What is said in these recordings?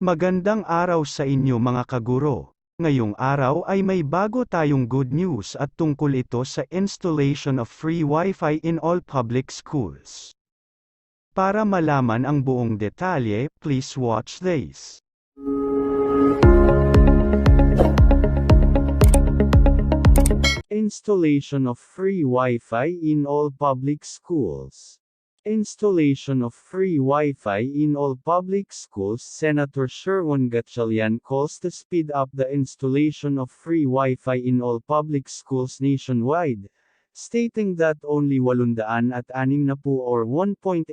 Magandang araw sa inyo mga kaguro. Ngayong araw ay may bago tayong good news at tungkol ito sa installation of free Wi-Fi in all public schools. Para malaman ang buong detalye, please watch this. Installation of free Wi-Fi in all public schools. Installation of free Wi-Fi in all public schools. Senator Sherwin Gatchalian calls to speed up the installation of free Wi-Fi in all public schools nationwide, stating that only 860 or 1.8%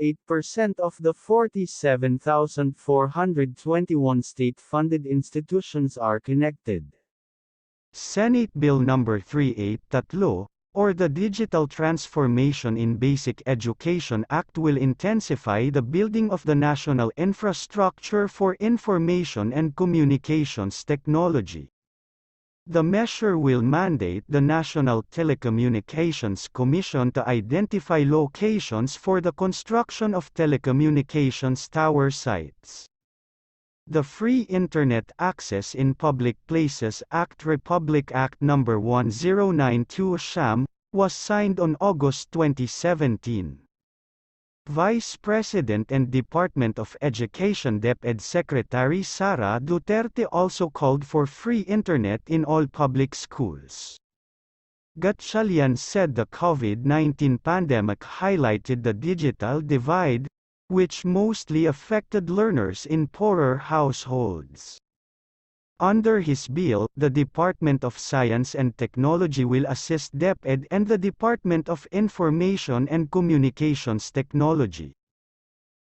of the 47,421 state-funded institutions are connected. Senate Bill No. 383, or the Digital Transformation in Basic Education Act, will intensify the building of the national infrastructure for information and communications technology. The measure will mandate the National Telecommunications Commission to identify locations for the construction of telecommunications tower sites. The Free Internet Access in Public Places Act, Republic Act No. 1092 (SHAM), was signed on August 2017. Vice President and Department of Education DepEd Secretary Sara Duterte also called for free internet in all public schools. Gatchalian said the COVID-19 pandemic highlighted the digital divide, which mostly affected learners in poorer households. Under his bill, the Department of Science and Technology will assist DepEd and the Department of Information and Communications Technology.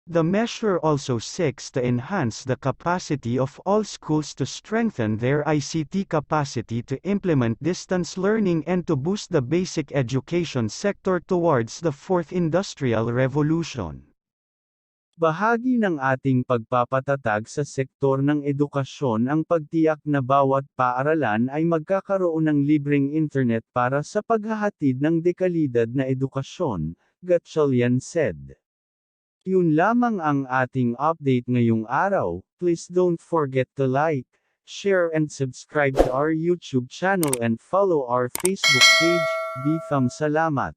The measure also seeks to enhance the capacity of all schools to strengthen their ICT capacity to implement distance learning and to boost the basic education sector towards the fourth industrial revolution. Bahagi ng ating pagpapatatag sa sektor ng edukasyon ang pagtiyak na bawat paaralan ay magkakaroon ng libreng internet para sa paghahatid ng dekalidad na edukasyon, Gatchalian said. Yun lamang ang ating update ngayong araw. Please don't forget to like, share and subscribe to our YouTube channel and follow our Facebook page. Bifam salamat.